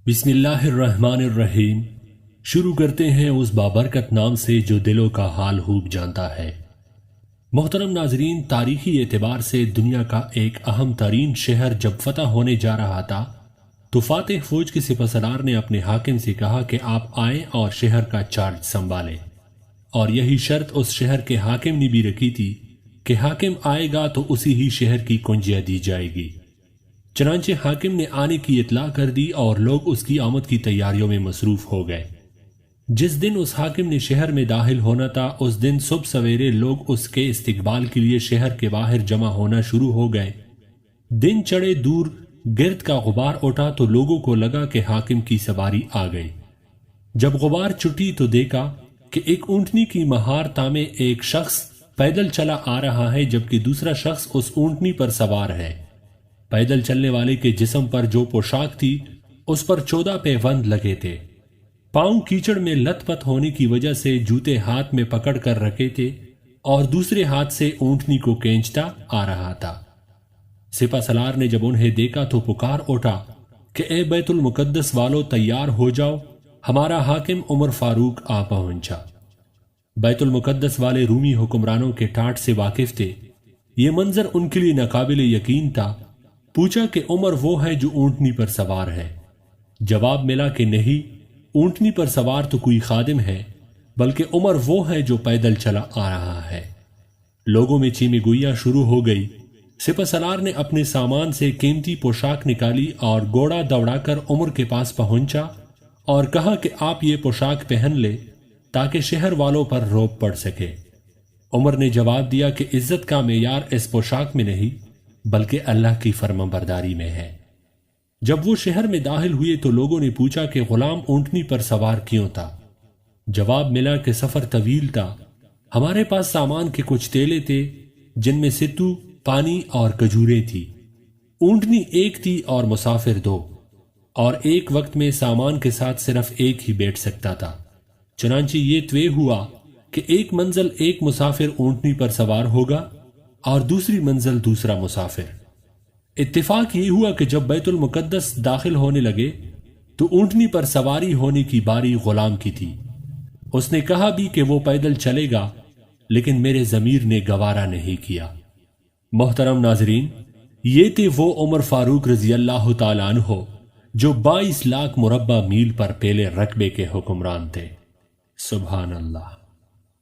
بسم اللہ الرحمن الرحیم۔ شروع کرتے ہیں اس بابرکت نام سے جو دلوں کا حال خوب جانتا ہے۔ محترم ناظرین، تاریخی اعتبار سے دنیا کا ایک اہم ترین شہر جب فتح ہونے جا رہا تھا تو فاتح فوج کے سپہ سالار نے اپنے حاکم سے کہا کہ آپ آئیں اور شہر کا چارج سنبھالیں، اور یہی شرط اس شہر کے حاکم نے بھی رکھی تھی کہ حاکم آئے گا تو اسی ہی شہر کی کنجیاں دی جائے گی۔ چنانچہ حاکم نے آنے کی اطلاع کر دی اور لوگ اس کی آمد کی تیاریوں میں مصروف ہو گئے۔ جس دن اس حاکم نے شہر میں داخل ہونا تھا اس دن صبح سویرے لوگ اس کے استقبال کے لیے شہر کے باہر جمع ہونا شروع ہو گئے۔ دن چڑھے دور گرد کا غبار اٹھا تو لوگوں کو لگا کہ حاکم کی سواری آ گئی۔ جب غبار چھٹی تو دیکھا کہ ایک اونٹنی کی مہار تامے ایک شخص پیدل چلا آ رہا ہے، جبکہ دوسرا شخص اس اونٹنی پر سوار ہے۔ پیدل چلنے والے کے جسم پر جو پوشاک تھی اس پر 14 پیوند لگے تھے۔ پاؤں کیچڑ میں لت پت ہونے کی وجہ سے جوتے ہاتھ میں پکڑ کر رکھے تھے اور دوسرے ہاتھ سے اونٹنی کو کھینچتا آ رہا تھا۔ سپہ سالار نے جب انہیں دیکھا تو پکار اٹھا کہ اے بیت المقدس والو، تیار ہو جاؤ، ہمارا حاکم عمر فاروق آ پہنچا۔ بیت المقدس والے رومی حکمرانوں کے ٹاٹ سے واقف تھے۔ یہ منظر ان کے لیے ناقابل یقین تھا۔ پوچھا کہ عمر وہ ہے جو اونٹنی پر سوار ہے؟ جواب ملا کہ نہیں، اونٹنی پر سوار تو کوئی خادم ہے، بلکہ عمر وہ ہے جو پیدل چلا آ رہا ہے۔ لوگوں میں چیمے گوئیاں شروع ہو گئی۔ سپہ سالار نے اپنے سامان سے قیمتی پوشاک نکالی اور گھوڑا دوڑا کر عمر کے پاس پہنچا اور کہا کہ آپ یہ پوشاک پہن لے تاکہ شہر والوں پر رعب پڑ سکے۔ عمر نے جواب دیا کہ عزت کا معیار اس پوشاک میں نہیں بلکہ اللہ کی فرمانبرداری میں ہے۔ جب وہ شہر میں داخل ہوئے تو لوگوں نے پوچھا کہ غلام اونٹنی پر سوار کیوں تھا؟ جواب ملا کہ سفر طویل تھا، ہمارے پاس سامان کے کچھ تیلے تھے جن میں ستو، پانی اور کھجوریں تھی۔ اونٹنی ایک تھی اور مسافر دو، اور ایک وقت میں سامان کے ساتھ صرف ایک ہی بیٹھ سکتا تھا۔ چنانچہ یہ طے ہوا کہ ایک منزل ایک مسافر اونٹنی پر سوار ہوگا اور دوسری منزل دوسرا مسافر۔ اتفاق یہ ہوا کہ جب بیت المقدس داخل ہونے لگے تو اونٹنی پر سواری ہونے کی باری غلام کی تھی۔ اس نے کہا بھی کہ وہ پیدل چلے گا، لیکن میرے ضمیر نے گوارا نہیں کیا۔ محترم ناظرین، یہ تھے وہ عمر فاروق رضی اللہ تعالیٰ عنہ جو 22 لاکھ مربع میل پر پہلے رقبے کے حکمران تھے۔ سبحان اللہ۔